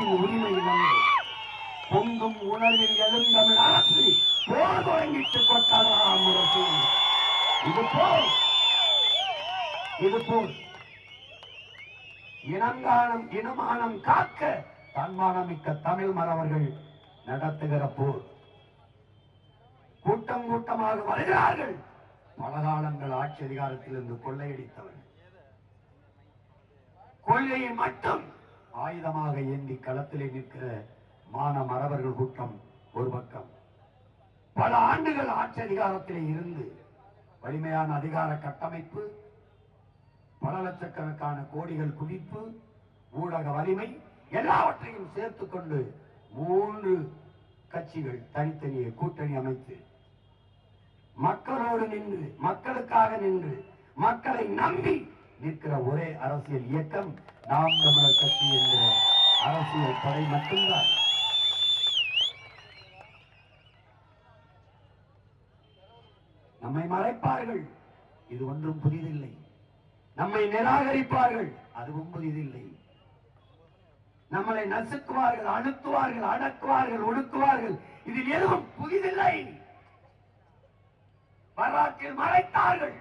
நிலத்தின் உரிமை இழந்து பொங்கும் உணர்வில் எழுந்தமிழ் அரசு போர் தொடங்கிட்டு கொட்டாராம் முரசு. இது போல் இனமானம் காக்க தன்மானமிக்க தமிழ் மறவர்கள் நடத்துகிற போர். கூட்டம் கூட்டமாக வருகிறார்கள். பல காலங்கள் ஆட்சி அதிகாரத்தில் இருந்து கொள்ளையடித்தவர்கள் கொள்கையை மட்டும் ஆயுதமாக ஏந்தி களத்திலே நிற்கிற மான மறவர்கள் கூட்டம் ஒரு பக்கம். பல ஆண்டுகள் ஆட்சி அதிகாரத்திலே இருந்து வலிமையான அதிகார கட்டமைப்பு, பல லட்சக்கணக்கான கோடிகள் குவிப்பு, ஊடக வலிமை எல்லாவற்றையும் சேர்த்துக் கொண்டு 3 கட்சிகள் தனித்தனியே கூட்டணி அமைத்து மக்களோடு நின்று, மக்களுக்காக நின்று, மக்களை நம்பி நிற்கிற ஒரே அரசியல் இயக்கம் நாம் தமிழர் கட்சி என்கிற அரசியல் படை மட்டும்தான். நம்மை மறைப்பார்கள், இது ஒன்றும் புதிதில்லை. நம்மை நிராகரிப்பார்கள், அதுவும் புதிதில்லை. நம்மளை நசுக்குவார்கள், அழுத்துவார்கள், அடக்குவார்கள், ஒடுக்குவார்கள், இதில் எதுவும் புதிதில்லை. வரலாற்றில் மறைத்தார்கள்.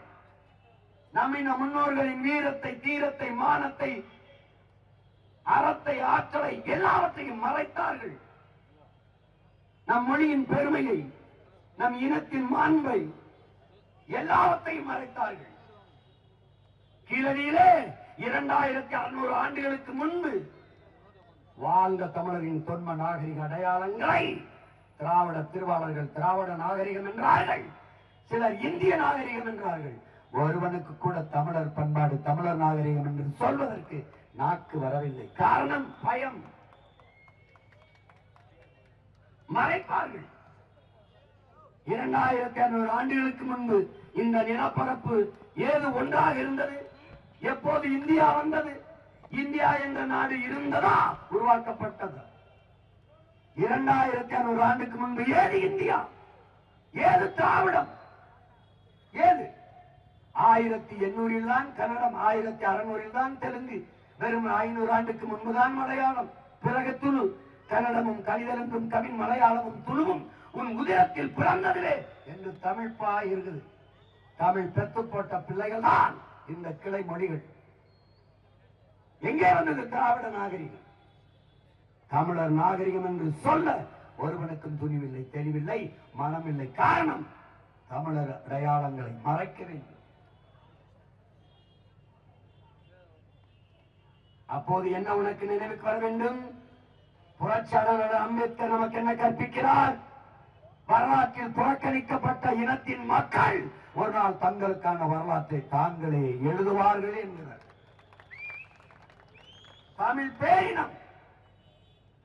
நம்மை நம் முன்னோர்களின் வீரத்தை, தீரத்தை, மானத்தை, அறத்தை, ஆற்றலை எல்லாவற்றையும் மறைத்தார்கள். நம் மொழியின் பெருமையை, நம் இனத்தின் மாண்பை எல்லாவற்றையும் மறைத்தார்கள். கீழடியிலே 2600 ஆண்டுகளுக்கு முன்பு வாழ்ந்த தமிழரின் தொன்ம நாகரிக அடையாளங்களை திராவிட திருவாளர்கள் திராவிட நாகரிகம் என்றார்கள். சிலர் இந்திய நாகரிகம் என்றார்கள். ஒருவனுக்கு கூட தமிழர் பண்பாடு, தமிழர் நாகரிகம் என்று சொல்வதற்கு நாக்கு வரவில்லை. காரணம் பயம். மறைப்பார்கள். 2500 ஆண்டுகளுக்கு முன்பு இந்த நிலப்பரப்பு ஏது ஒன்றாக இருந்தது? எப்போது இந்தியா வந்தது? இந்தியா என்ற நாடு இருந்ததா, உருவாக்கப்பட்டது? 2500 ஆண்டுக்கு முன்பு ஏது இந்தியா? ஏது திராவிடம்? ஏது? 1800 தான் கன்னடம், 1600 தான் தெலுங்கு, வெறும் 500 ஆண்டுக்கு முன்புதான் மலையாளம், பிறகு துளு. கன்னடமும் கலிதெலுங்கும் கவின் மலையாளமும் துளுவும் உன் உதயத்தில் பிறந்ததிலே என்று தமிழ் பாய் இருக்குது. தமிழ் பெத்து போட்ட பிள்ளைகள் தான் இந்த கிளை மொழிகள். எங்கே வந்தது திராவிட நாகரிகம்? தமிழர் நாகரிகம் என்று சொல்ல ஒருவனுக்கும் துணிவில்லை, தெளிவில்லை, மனமில்லை. காரணம், தமிழர் அடையாளங்களை மறைக்க வேண்டும். அப்போது என்ன உனக்கு நினைவுக்கு வர வேண்டும்? புரட்சியாளர் அம்பேத்கர் நமக்கு என்ன கற்பிக்கிறார்? வரலாற்றில் புறக்கணிக்கப்பட்ட இனத்தின் மக்கள் ஒரு நாள் தங்களுக்கான வரலாற்றை தாங்களே எழுதுவார்கள் என்கிறார். தமிழ் பேரினம்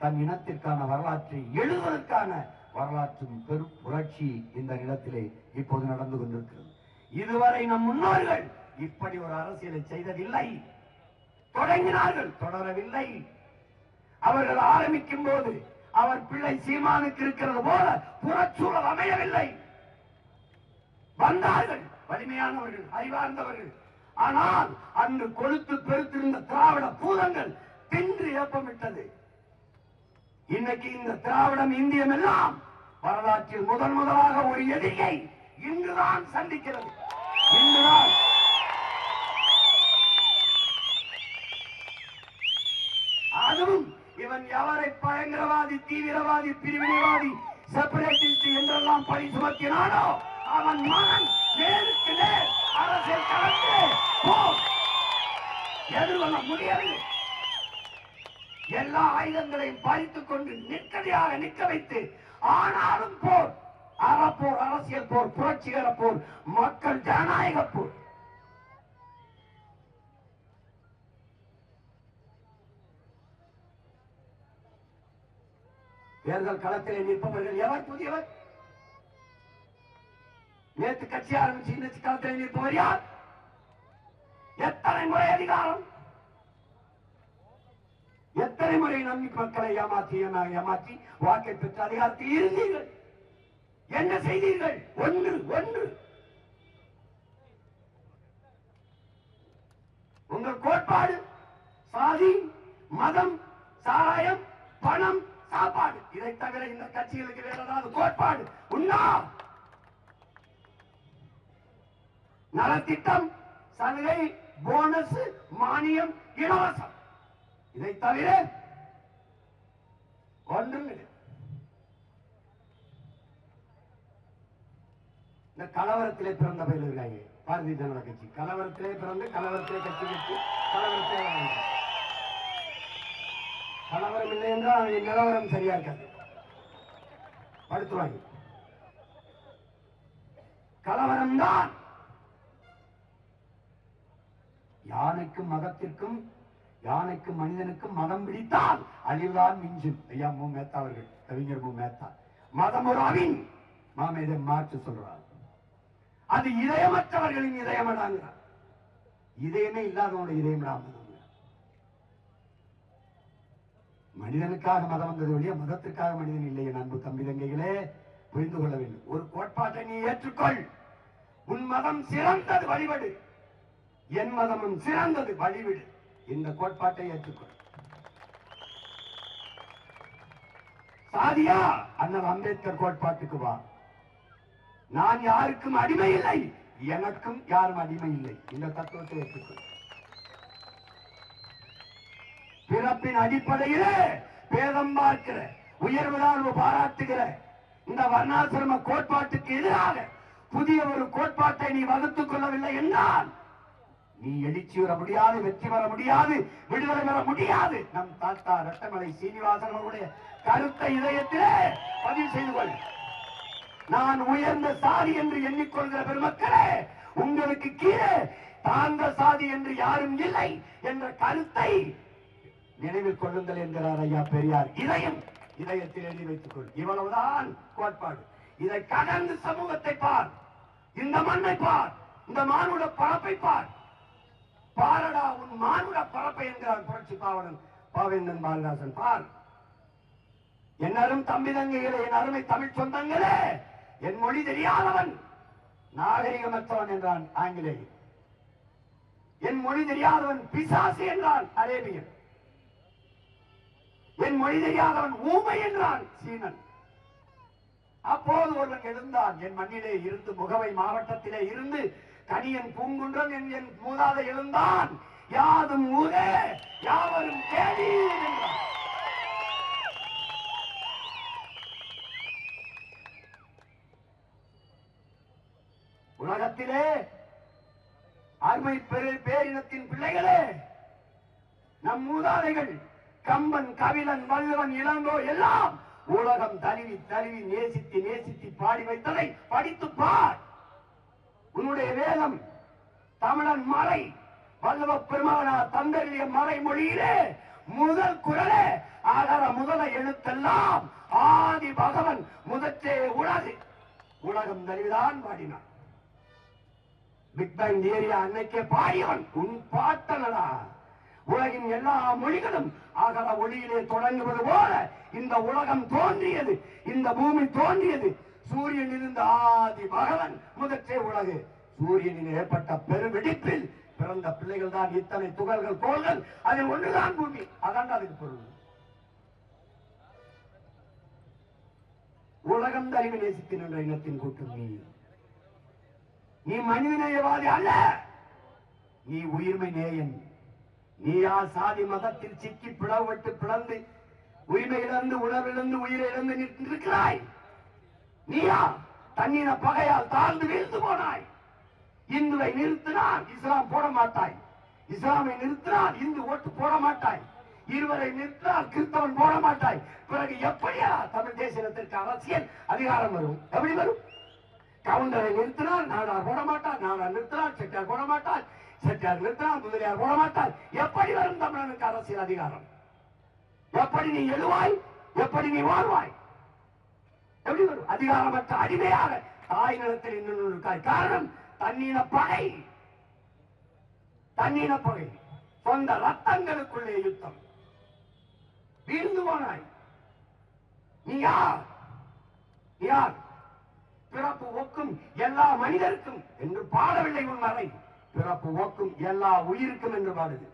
தன் இனத்திற்கான வரலாற்றை எழுதுவதற்கான வரலாற்றின் பெரும் புரட்சி இந்த நிலத்திலே இப்போது நடந்து கொண்டிருக்கிறது. இதுவரை நம் முன்னோர்கள் இப்படி ஒரு அரசியலை செய்ததில்லை. தொடங்கினார்கள், தொடரவில்லை. அவர்கள் ஆரம்பிக்கும் போது அவர் பிள்ளை சீமானுக்கு இருக்கிறது போல புறச்சூழல் அமையவில்லை. வந்தார்கள் வலிமையானவர்கள், அறிவார்ந்தவர்கள். ஆனால் அன்று கொழுத்து பெருத்திருந்த திராவிட பூதங்கள் தின்று ஏப்பமிட்டது. இன்னைக்கு இந்த திராவிடம், இந்தியம் எல்லாம் வரலாற்றில் முதலாக ஒரு எதிரியை இன்றுதான் சந்திக்கிறது. இன்றுதான் அதுவும் இவன் எவரை பயங்கரவாதி, தீவிரவாதி, பிரிவினைவாதி, செப்பரேட்டிஸ்ட் என்றெல்லாம் பழி சுமத்தினானோ அவன் மகன் நேருக்கு நேர் அரசியல் கலந்து எதிர்கொள்ள முடியவில்லை. எல்லா ஆயுதங்களையும் பறித்துக் கொண்டு நிற்கதியாக நிற்க வைத்து, ஆனாலும் போர், அறப்போர், அரசியல் போர், புரட்சிகர போர், மக்கள் ஜனநாயக போர். தேர்தல் களத்திலே நிற்பவர்கள் எவர்? புதியவர். நேற்று கட்சி ஆரம்பிச்சு இன்னைக்கு களத்திலே நிற்பவர் யார்? எத்தனை முறை அதிகாரம், எத்தனை முறை நம்பி மக்களை ஏமாற்றி வாக்கை பெற்ற அதிகாரத்தில் இருந்தீர்கள்? என்ன செய்தீர்கள்? ஒன்று. உங்கள் கோட்பாடு சாதி, மதம், சாராயம், பணம், சாப்பாடு. இதை தவிர இந்த கட்சிகளுக்கு வேற ஏதாவது கோட்பாடு உண்டா? நலத்திட்டம், சலுகை, போனஸ், மானியம், இலவசம், இதை தவிர ஒன்றும் இல்லை. இந்த கலவரத்திலே பிறந்த பயிர் இருக்காங்க பாரதிய ஜனதா கட்சி. கலவரத்திலே பிறந்து கலவரத்திலே கட்சி கட்சி கலவரத்திலே கலவரம் இல்லை என்றால் நிலவரம் சரியா இருக்காது, படுத்துவாங்க. கலவரம் தான் யானைக்கும் மதத்திற்கும், யானைக்கும் மனிதனுக்கும் மதம் பிடித்தால் அழிவுதான் மிஞ்சும். ஐயா மு மேத்தா அவர்கள், கவிஞர் மு மேத்தா. மதம் ஒரு அவின் மாமேதை மாற்று சொல்றார். அது இதயமற்றவர்களின் இதயமடாங்கிறார். இதயமே இல்லாதவனுடைய இதயமடாம. மனிதனுக்காக மதம் வந்தது ஒழிய மதத்திற்காக மனிதன் இல்லை. என் அன்பு தம்பி தங்கைகளே, புரிந்து கொள்ள வேண்டும். ஒரு கோட்பாட்டை நீ ஏற்றுக்கொள். உன் மதம் சிறந்தது, வழிபடு. என் மதமும் சிறந்தது, வழிவிடு. இந்த கோட்பாட்டை ஏற்றுக்கொள். சாதியா அண்ணல் அம்பேத்கர் கோட்பாட்டுக்கு வா. நான் யாருக்கும் அடிமை இல்லை, எனக்கும் யாரும் அடிமை இல்லை. இந்த தத்துவத்தை ஏற்றுக்கொள். பிறப்பின் அடிப்படையிலே பேதம் பார்க்கிற, உயர்வு தாழ்வு பாராட்டுகிற இந்த வர்ணாசிரம கோட்பாட்டுக்கு எதிராக புதிய ஒரு கோட்பாட்டை நீ வகுத்துக் கொள்ளவில்லை என்றால் நீ எழுச்சி வர முடியாது, வெற்றி பெற முடியாது, விடுதலை பெற முடியாது. நம் தாத்தா ரட்டமலை சீனிவாசன் அவருடைய கருத்தை இதயத்திலே பதிவு செய்து கொள். நான் உயர்ந்த சாதி என்று எண்ணிக்கொள்கிற பெருமக்களே, உங்களுக்கு கீழே தாழ்ந்த சாதி என்று யாரும் இல்லை என்ற கருத்தை நினைவில் கொள்ளுங்கள் என்கிறார் ஐயா பெரியார். இதயத்தில் எழுதி வைத்துக் கொள். இவ்வளவுதான் கோட்பாடு. இதை கடந்து சமூகத்தை பார், இந்த மண்ணை பார், இந்த மானுட பரப்பை பார். பாரடா உன் மானுட பரப்பை என்கிறார் புரட்சி பாவலன் பாவேந்தன் பாரதாசன். பார். என் அரும் தம்பி தங்கைகளே, என் அருமை தமிழ் சொந்தங்களே, என் மொழி தெரியாதவன் நாகரிகமற்றவன் என்றான் ஆங்கிலேயன். என் மொழி தெரியாதவன் பிசாசு என்றான் அரேபியன். என் மொழி தெரியாதவன் ஊமை என்றான் சீனன். அப்போது ஒருவன் எழுந்தான். என் மண்ணிலே இருந்து, முகவை மாவட்டத்திலே இருந்து கனியன் பூங்குன்றன் என் மூதாதை எழுந்தான். யாதும் ஊரே யாவரும் கேடி என்றான். உலகத்திலே அருமை பேரினத்தின் பிள்ளைகளே, நம் மூதாதைகள் கம்பன், கபிலன், வள்ளுவன், இளங்கோ எல்லாம் உலகம் தழுவி தழுவி நேசித்து நேசித்து பாடி வைத்ததை படித்து பார். உன்னுடைய வேதம் தமிழன் மறை வள்ளுவ பெருமானார் தந்தறிய மறை மொழியிலே முதல் குரலே ஆகர முதல எழுத்தெல்லாம் ஆதி பகவன் முதற்றே உலகு. உலகம் தழுவிதான் பாடினான். பிக் பேங் தியரியா அன்னைக்கே பாடியவன் உன் பாட்டனடா. உலகின் எல்லா மொழிகளும் ஆகல ஒளியிலே தொடங்குவது போல இந்த உலகம் தோன்றியது, இந்த பூமி தோன்றியது. சூரியன் இருந்த ஆதி பகவன் முதற்றே உலகு. சூரியனில் ஏற்பட்ட பெருவெடிப்பில் பிறந்த பிள்ளைகள் தான் இத்தனை துகள்கள், கோள்கள். அதில் ஒன்றுதான் பூமி. அதான் அதுக்கு பொருள். உலகம் தறிவு நேசித்து நின்ற இனத்தின் கூட்டம் நீ. நீ மனிதநேயவாதி அல்ல, நீ உயிர்மை நேயன். நீயா சாதி மதத்தில் சிக்கி பிளவுபட்டு பிளந்து உரிமை இழந்து, உணர்விழந்து, உயிரை இழந்து நிற்கிறாய்? நீயா தன்னின பகையால் தாழ்ந்து வீழ்ந்து போனாய்? இந்துவை நிறுத்தினால் இஸ்லாம் போட மாட்டாய், இஸ்லாமை நிறுத்தினால் இந்து ஓட்டு போட மாட்டாய், இருவரை நிறுத்தினால் கிறிஸ்தவன் போட மாட்டாய். பிறகு எப்படியா தமிழ் தேசியத்திற்கு அரசியல் அதிகாரம் வரும்? எப்படி வரும்? கவுண்டரை நிறுத்தினால் நாடார் போட மாட்டார், நாடார் நிறுத்தினால் செட்டியார் போட மாட்டார், செட்டியார் நிறுத்தினால் முதலியார் போட மாட்டார். எப்படி வரும் தமிழனுக்கு அரசியல் அதிகாரம்? எப்படி நீ எழுவாய்? எப்படி நீ வாழ்வாய்? எப்படி வரும்? அதிகாரமற்ற அடிமையாக தாய் நிலத்தில் இன்னும் இருக்காய். காரணம் தன்னின பகை, தன்னின பகை. சொந்த ரத்தங்களுக்குள்ளே யுத்தம். வீழ்ந்து போனாய். நீ யார்? யார்? பிறப்பு ஒக்கும் எல்லா மனிதருக்கும் என்று பாடவில்லை உன் மறை. பிறப்பு ஒக்கும் எல்லா உயிருக்கும் என்று பாடுது.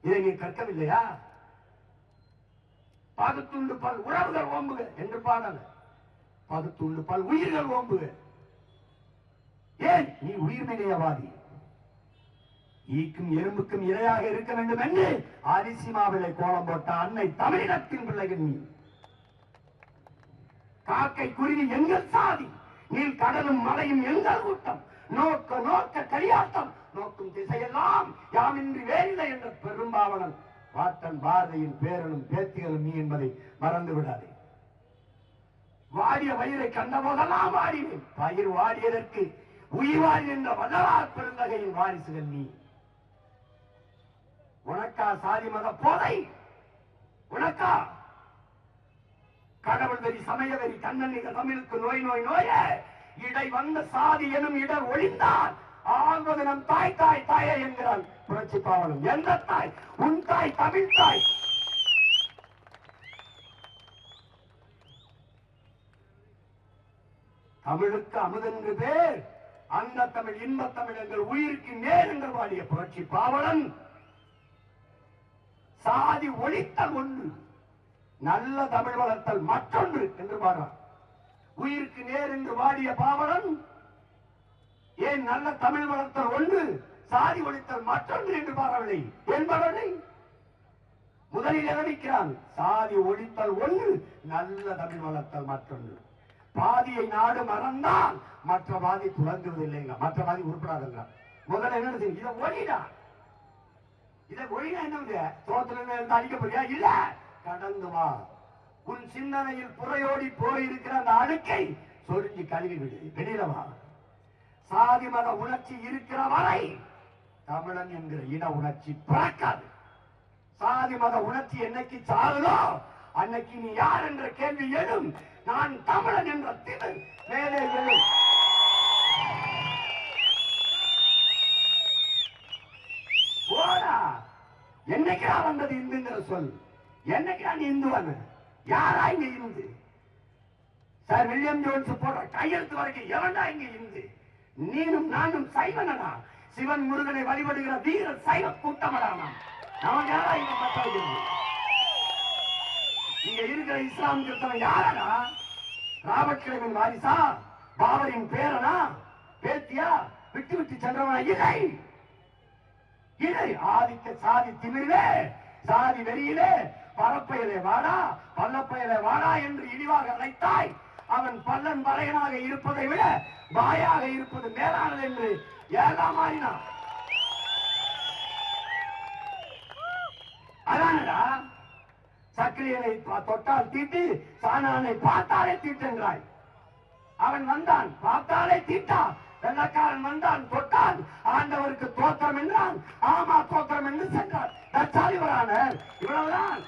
இதை நீ கற்கவில்லையா? பகுத்துண்டு பல் உறவுகள் ஓம்புக என்று பாடல, பகுத்துண்டு பல் உயிர்கள் ஓம்புக. ஏன் நீ உயிர்நிலையவாதி, ஈக்கும் எறும்புக்கும் இரையாக இருக்க வேண்டும் என்று அரிசி மாவிலை கோலம் போட்ட அன்னை தமிழினத்தின் பிள்ளைகள் நீ. காக்கை குருவி எங்கள் சாதி, நீல் கடலும் மலையும் எங்கள் கூட்டம், நோக்க நோக்க களியாட்டம், நோக்கும் திசையெல்லாம் யாமின்றி வேறில்லை என்ற பெரும்பாவனன் பாட்டன் பாரதியின் பேரனும் பேத்திகளும் நீ என்பதை மறந்து விடாதே. வாடிய வயிறை கண்ட போதெல்லாம் வாடினேன், பயிர் வாடியதற்கு உயிர் வாடி என்ற வள்ளலார் பெருந்தகையின் வாரிசுகள் நீ. உனக்கா சாதி மத போதை? உனக்கா கடவுள் வெறி சமய வெறி கண்ணனிக தமிழுக்கு நோய் நோய் நோய இடை வந்த சாதி எனும் இடர் ஒழிந்தால் ஆள்வது நம் தாய் தாய் தாயே என்கிறான் புரட்சி பாவனும். எந்த தாய்? உன் தாய், தமிழ் தாய். தமிழுக்கு அமுதென்று பேர், அந்த தமிழ் இன்ப தமிழ் எங்கள் உயிருக்கு நேர் என்று பாடிய புரட்சி பாவலன் சாதி ஒழித்தல் ஒன்று, நல்ல தமிழ் வளர்த்தல் மற்றொன்று என்று பாடுறான். உயிருக்கு நேர் என்று பாடிய பாவலன் ஏன் நல்ல தமிழ் வளர்த்தல் ஒன்று, சாதி ஒழித்தல் மற்றொன்று என்று பாடவில்லை என்பவனை முதலில் எதனிக்கிறான். சாதி ஒழித்தல் ஒன்று, நல்ல தமிழ் வளர்த்தல் மற்றொன்று. பாதியை நாடு மறந்தால் மற்ற பாதி துறங்குவதில்லைங்க, மற்ற பாதி உருப்படாதுங்க. முதல்ல என்ன செய்யும்? இதை ஒழிடா, இதை ஒழினா என்ன தோத்துல இருந்து அழிக்க போறியா? இல்ல, கடந்து வா. உன் சிந்தனையில் புறையோடி போயிருக்கிற அந்த அழுக்கை சொரிஞ்சு கழுவி விடு, வெளியில வா. சாதி மத உணர்ச்சி இருக்கிற வரை தமிழன் என்கிற இன உணர்ச்சி பிறக்காது. சாதி மத உணர்ச்சி என்னைக்கு சாகுதோ அன்னைக்கு நீ யார் என்ற கேள்வி எழும். நான் தமிழன் என்ற திமிர் மேலே எழும். போடா, என்னைக்கா வந்தது இந்துங்கிற சொல்? என்னைக்கா நீ இந்துவான? யாரா இங்க இந்து? சார் வில்லியம் ஜோன்ஸ் போடுற கையெழுத்து வரைக்கும் எவன்டா இங்க இந்து? நீனும் நானும் சைவனடா. சிவன் முருகனை வழிபடுகிற வீர சைவ கூட்டமடானா? அவன் யாரா இங்க பத்தாது? இங்க இருக்கிற இஸ்லாம் கிறிஸ்தவன் யாரடா? ராபர்ட் கிளைவின் வாரிசா? பாபரின் பேரனா? பேத்தியா? விட்டு விட்டு சென்றவனா? இல்லை இல்லை. ஆதிக்க சாதி திமிரிலே, சாதி வெறியிலே பரப்பையிலே வாடா, பல்லப்பையிலே வாடா என்று இழிவாக அழைத்தாய். அவன் பல்லன் வரையனாக இருப்பதை விட வாயாக இருப்பது மேலானது என்று ஏழாம் மாறினான். அதானடா சக்கிலியனை தொட்டால் தீட்டு, சாணானை பார்த்தாலே தீட்டென்றாய். அவன் வந்தான், பார்த்தாலே தீட்டா. வெள்ளக்காரன் வந்தான், தொட்டான், ஆண்டவருக்கு தோத்திரம் என்றான். ஆமா தோத்திரம் என்று சென்றான். இவ்வளவுதான்.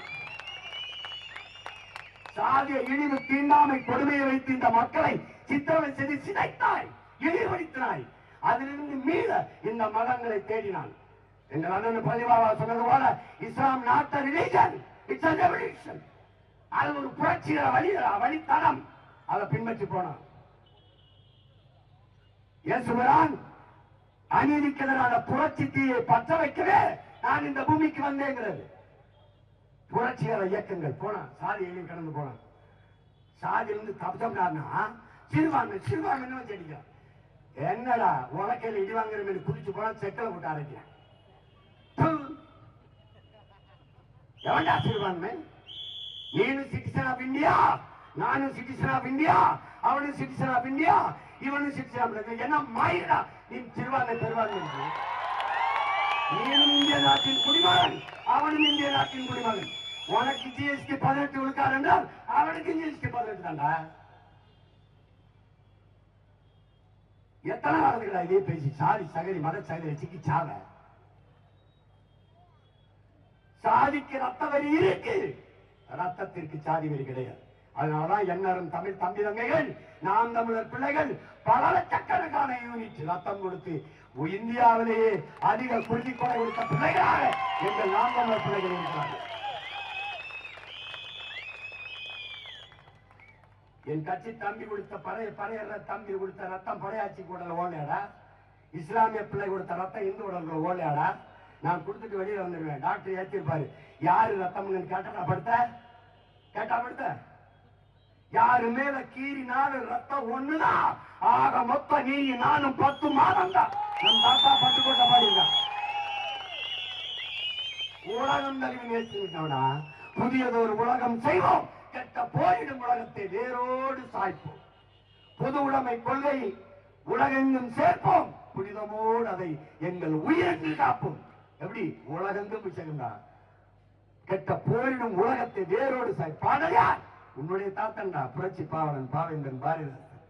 சாதிய இழிவு தீண்டாமை கொடுமையை வைத்து இந்த மக்களை சித்திரவதை செய்து சிதைத்தாய், இழிவுபடுத்தினாய். அதிலிருந்து மீள இந்த மதங்களை தேடினான். எங்கள் அண்ணன் பதிவாளா சொன்னது போல இஸ்லாம் not a religion, it's a revolution. அது ஒரு புரட்சிகர வழித்தடம். அதை பின்பற்றி போனான். இயேசுபிரான் அநீதிக்கு எதிரான புரட்சி தீயை பற்ற வைக்கவே நான் இந்த பூமிக்கு வந்தேங்கிறது. புரட்சிகர இயக்கங்கள் போனான், சாதியிலையும் கடந்து போனான். சாதியிலிருந்து தப்பிச்சோம்னா சிறுபான்மை சிறுபான்மை செடிக்கும். என்னடா உலக்கையில் இடி வாங்குற மாதிரி குதிச்சு போனா செக்கலை போட்டு அரைக்கிறேன். எவன்டா சிறுபான்மை? நீனும் சிட்டிசன் ஆஃப் இந்தியா, நானும் சிட்டிசன் ஆஃப் இந்தியா, அவனும் சிட்டிசன் ஆஃப் இந்தியா, இவனும் சிட்டிசன் ஆஃப் இந்தியா. என்ன மாயிடா நீ சிறுபான்மை பெருவான்மை? நீனும் இந்திய நாட்டின் குடிமகன், அவனும் இந்திய நாட்டின் குடிமகன். உனக்கு ஜிஎஸ்டி 18 விழுக்காடு என்றால் அவனுக்கு ஜிஎஸ்டி 18 தான்டா. எத்தனை நாளுங்களா இதே பேசி சாதி சகதி மத சகதி வச்சுக்கு சாவ? சாதிக்கு ரத்த வரி இருக்கு, ரத்தத்திற்கு சாதி வரி கிடையாது. அதனாலதான் எண்ணரும் தமிழ் தம்பி தங்கைகள், நாம் தமிழர் பிள்ளைகள் பல லட்சக்கணக்கான யூனிட் ரத்தம் கொடுத்து இந்தியாவிலேயே அதிக குருதி கொலை கொடுத்த பிள்ளைகளாக எங்கள் நாம் தமிழர் பிள்ளைகள் இருக்கிறார்கள். என் கட்சி தம்பி கொடுத்த பழைய தம்பி கொடுத்த ரத்தம் படையாட்சி உடல் ஓலையாடா? இஸ்லாமிய பிள்ளை கொடுத்த ரத்தம் இந்து உடல்கள் ஓலையாடா? நான் கொடுத்துட்டு வெளியில வந்துடுவேன். டாக்டர் ஏற்றிருப்பாரு, யாரு ரத்தம் கேட்டா படுத்த கேட்டா விடுத்த யாரு மேல கீறினாலும் ரத்தம் ஒண்ணுதான். ஆக மொத்தம் நீ நானும் 10 மாதம் தான். நம் தாத்தா பட்டுக்கோட்டை பாடிங்க. உலகம் தழுவி நேசிட்டோம்னா புதியதொரு உலகம் செய்வோம். கெட்ட போயிடும் உலகத்தை வேரோடு சாய்ப்போம். பொது உடைமை கொள்கை உலகெங்கும் சேர்ப்போம். புனிதமோடு அதை எங்கள் உயிரில் காப்போம். எப்படி உலகெங்கும் சேர்ந்தா கெட்ட போரிடும் உலகத்தை வேரோடு சாய்ப்பான யார்? உன்னுடைய தாத்தன்டா புரட்சி பாவலன் பாவேந்தன் பாரதிதாசன்.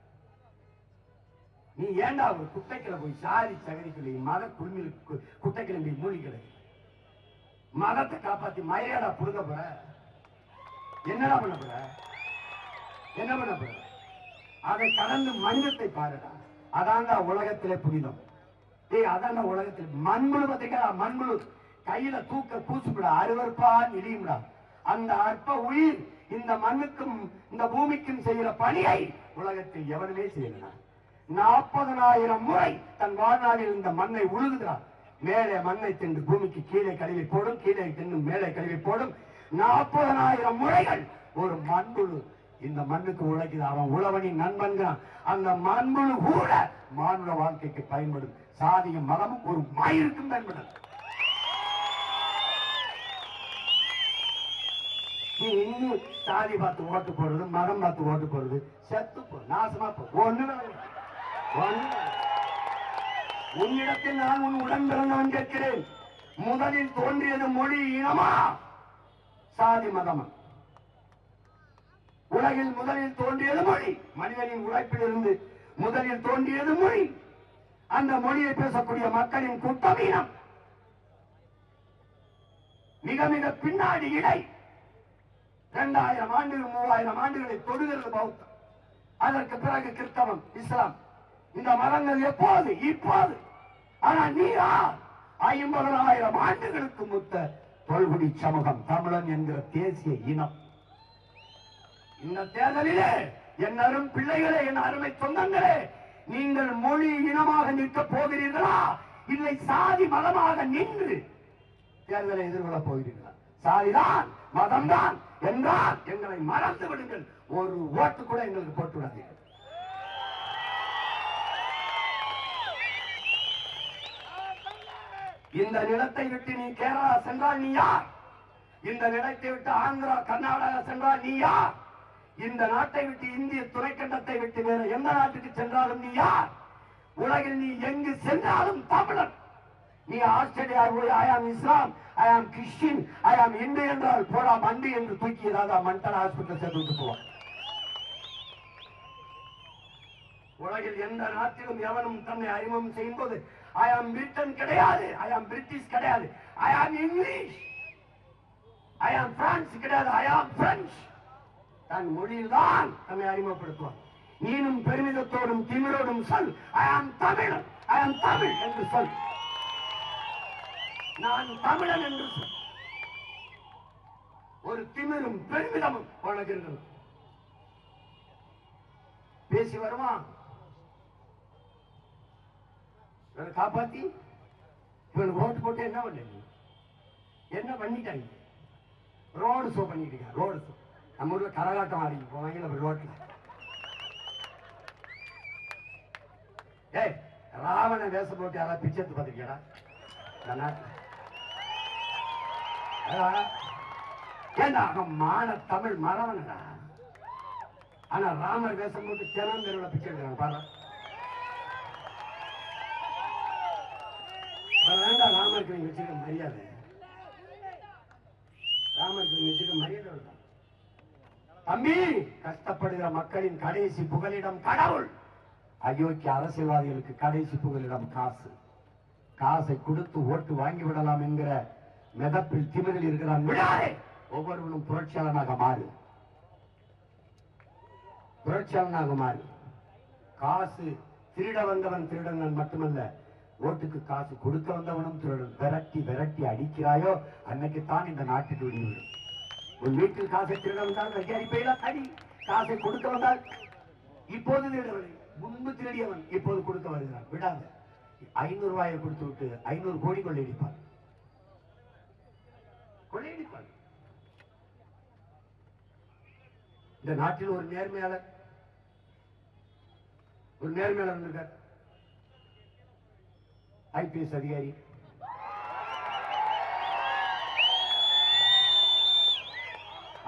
நீ ஏண்டா ஒரு குட்டைக்கில போய் சாரி சகதிக்குள்ளே மத குழுமிலுக்கு குட்டைக்கிளம்பி மூழ்கி கிடக்கு. மதத்தை காப்பாத்தி மயிலாடா புடுங்க போற? என்னடா பண்ண போற? என்ன பண்ண போற? அதை கடந்து மனிதத்தை பாருடா. அதான்டா உலகத்திலே புனிதம். அதான்டா உலகத்தில் மண்புழு பத்திரிக்கா மண்புழு கையில தூக்க கூசுப்படா அருவற்பா இடியும்டா. அந்த அற்ப உயிர் இந்த மண்ணுக்கும் இந்த பூமிக்கும் செய்கிற பணியை உலகத்தில் எவருமே செய்யலாம். 40,000 முறை தன் வாழ்நாளில் இந்த மண்ணை உழுதுகிறார். மேலே மண்ணை தின்று பூமிக்கு கீழே கழுவி போடும், கீழே தின்னு மேலே கழுவி போடும். 40,000 முறைகள் ஒரு மண்புழு இந்த மண்ணுக்கு உழைக்குது. அவன் உழவனின் நண்பன்கிறான். அந்த மண்புழு கூட மானுட வாழ்க்கைக்கு பயன்படும். சாதியும் மதமும் ஒரு மயிருக்கும் பயன்படும். நீ இன்னும் சாதி பார்த்து ஓட்டு போடுறது, மதம் பார்த்து ஓட்டு போடுறது, செத்து போ, நாசமா போ. உன்னிடத்தில் நான் உன் உடன் பிறந்தவன் கேட்கிறேன். முதலில் தோன்றியது மொழி இனமா சாதி மதமா? உலகில் முதலில் தோன்றியது மொழி. மனிதனின் உழைப்பில் இருந்து முதலில் தோன்றியது மொழி. அந்த மொழியை பேசக்கூடிய மக்களின் கூட்டம் இனம். மிக மிக பின்னாடி இடை 2000 ஆண்டுகள் 3000 ஆண்டுகளை தொடுகிறது பௌத்தம். அதற்கு பிறகு கிறிஸ்தவம், இஸ்லாம். இந்த மதங்கள் எப்போது? இப்போது. ஆனா நீரா 50,000 ஆண்டுகளுக்கு முத்த தொல்குடி சமூகம், தமிழன் என்கிற தேசிய இனம். இந்த தேர்தலிலே என் அரும் பிள்ளைகளே, என் அருமை சொந்தங்களே, நீங்கள் மொழி இனமாக நிற்க போகிறீர்களா, இல்லை சாதி மதமாக நின்று தேர்தலை எதிர்கொள்ள போகிறீர்களா? சாதிதான் மதம்தான் என்றால் எங்களை மறந்து விடுங்கள். ஒரு ஓட்டு கூட எங்களுக்கு போட்டு விடாதீர்கள். இந்த நிலத்தை விட்டு நீ கேரளா சென்றால் நீ யார்? இந்த நிலத்தை விட்டு ஆந்திரா கர்நாடகா சென்றால் நீ யார்? இந்த நாட்டை விட்டு இந்திய துணைக்கண்டத்தை விட்டு வேற எந்த நாட்டுக்கு சென்றாலும் நீ யார்? உலகில் நீ எங்கு சென்றாலும் தமிழன். நீ ஆஸ்திரேலியா போய் ஐ ஆம் இஸ்லாம், ஐ ஆம் கிறிஸ்டின், ஐ ஆம் இந்து என்றால் போடா மண்டி என்று தூக்கி ஏதாவது மென்டல் ஹாஸ்பிட்டல் சேர்த்து போவான். உலகில் எந்த நாட்டிலும் எவனும் தன்னை அறிமுகம் செய்யும் போது ஐ ஆம் பிரிட்டன் கிடையாது, ஐ ஆம் பிரிட்டிஷ் கிடையாது, ஐ ஆம் இங்கிலீஷ், ஐ ஆம் பிரான்ஸ் கிடையாது, ஐ ஆம் பிரெஞ்சு. தன் மொழியில் தான் தன்னை அறிமுகப்படுத்துவான். நீனும் பெருமிதத்தோடும் திமிரோடும் சொல் ஐ ஆம் தமிழன், ஐ ஆம் தமிழ் என்று சொல். நான் தமிழன் என்று சொல். ஒரு திமிரும் பெருமிதமும் உனக்கு இருக்கிறது. பேசி வருவான். காப்பாத்தி இவனுக்கு ஓட்டு போட்டு என்ன பண்ண? என்ன பண்ணிட்டாங்க? ரோடு ஷோ பண்ணிட்டு இருக்காங்க. ரோடு ஷோ நம்ம ஊர்ல கரகாட்டம் ஆடி போவாங்க ரோட்ல. ஏய், ராவண வேஷம் போட்டு யாராவது பிச்சை எடுத்து பார்த்துருக்கியாடா நாட்டுல? ஏண்டா அவன் மான தமிழ் மறவனடா. ஆனா ராமர் வேஷம் போட்டு ஜனம் தெருவில் பிச்சை எடுக்கிறாங்க பாரு. வேண்டாம், ராமருக்கு நீங்க வச்சுக்க மரியாதை. ராமருக்கு நீங்க வச்சுக்க மரியாதை. தம்பி, கஷ்டப்படுகிற மக்களின் கடைசி புகலிடம் கடவுள். அயோக்கிய அரசியல்வாதிகளுக்கு கடைசி புகலிடம் காசு. காசை கொடுத்து ஓட்டு வாங்கி விடலாம் என்கிற மெதப்பில் திமிரில் இருக்கிறான். விடாதே, ஒவ்வொருவனும் புரட்சியாளனாக மாறு. புரட்சியாளனாக மாறு. காசு திருட வந்தவன் திருடன் மட்டுமல்ல, ஓட்டுக்கு காசு கொடுக்க வந்தவனும் திருடன். விரட்டி விரட்டி அடிக்கிறாயோ அன்னைக்குத்தான் இந்த நாட்டுக்கு விடுவிடும். உன் வீட்டில் காசை திருட வந்தால் அடிப்பையில அடி. காசை கொடுக்க வந்தால் இப்போது திருடவில்லை, முன்பு திருடியவன் இப்போது கொடுக்க வருகிறான். விடாது. 500 ரூபாயை கொடுத்து விட்டு 500 கோடி கொள்ளையடிப்பார். கொள்ளையடிப்பார். இந்த நாட்டில் ஒரு நேர்மையாளர் இருக்கார், IPS அதிகாரி.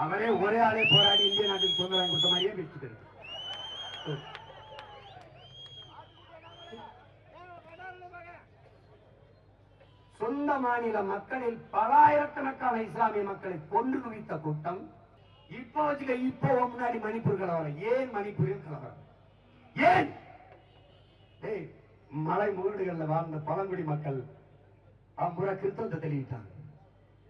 அவரே ஒரே ஆளே போராடி இந்திய நாட்டுக்கு சுதந்திரம் வாங்கி கொடுத்த மாதிரியே பேசிட்டு. சொந்த மாநில மக்களில் பலாயிரக்கணக்கான இஸ்லாமிய மக்களை கொண்டு குவித்த கூட்டம். இப்போ வச்சுக்க, இப்போ முன்னாடி மணிப்பூர் கலவரம். ஏன் மணிப்பூரில் கலவரம்? ஏன்? மலை முகடுகள்ல வாழ்ந்த பழங்குடி மக்கள் அம்புற கிறிஸ்தவத்தை தெளிவிட்டாங்க.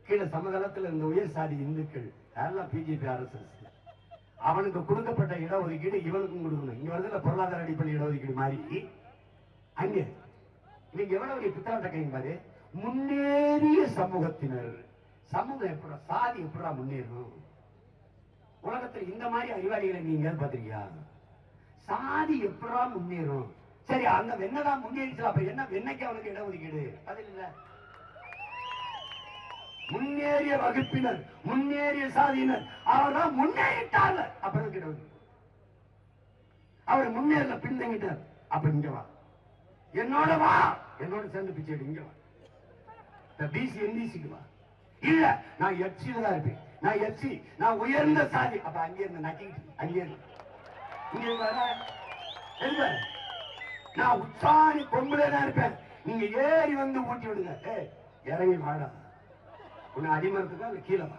கீழே சமதளத்தில் இருந்த உயர் சாதி இந்துக்கள் எல்லாம் பிஜேபி RSS. அவனுக்கு கொடுக்கப்பட்ட இடஒதுக்கீடு இவனுக்கும் கொடுக்கணும். இங்க வந்து பொருளாதார அடிப்படை இடஒதுக்கீடு மாதிரி அங்க நீங்க எவ்வளவு புத்தாட்ட கைங்க பாரு. முன்னேறிய சமூகத்தினர், சமூகம் எப்படா, சாதி எப்படா முன்னேறும்? உலகத்தில் இந்த மாதிரி அறிவாளிகளை நீங்க பாத்திருக்கியா? சாதி எப்படா முன்னேறும்? சரி, அந்த வெண்ணதான் முன்னேறிச்சு. அப்ப என்ன வெண்ணைக்கு அவனுக்கு இடஒதுக்கீடு? அது இல்ல. முன்னேறிய வகுப்பினர், முன்னேறிய சாதியினர், அவர் தான் முன்னேறிட்டார். அப்புறம் இடஒதுக்கீடு. அவர் முன்னேறல, பின்தங்கிட்டார். அப்ப இங்க வா, என்னோட வா, என்னோட சேர்ந்து பிச்சை எடு. இங்க வா, BC NDCக்கு வா. இல்ல, நான் எஃப்சில தான் இருப்பேன். நான் எஃப்சி, நான் உயர்ந்த சாதி. அப்ப அங்கே இருந்து நக்கிட்டு அங்கே இருந்து இங்க வர, நான் உச்சாணி கொம்புல தான் இருப்பேன். நீங்க ஏறி வந்து ஊட்டி விடுங்க. இறங்கி வாடா, உன்னை அடிமரத்துக்கா இல்ல கீழே வா.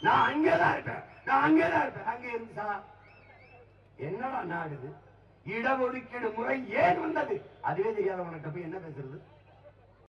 நான் அங்கேதான் இருப்பேன், நான் அங்கேதான் இருப்பேன். அங்கே இருந்தா என்னடா நாடு? இடஒதுக்கீடு முறை ஏன் வந்தது? அதுவே தெரியாத உனக்கு போய் என்ன பேசுறது?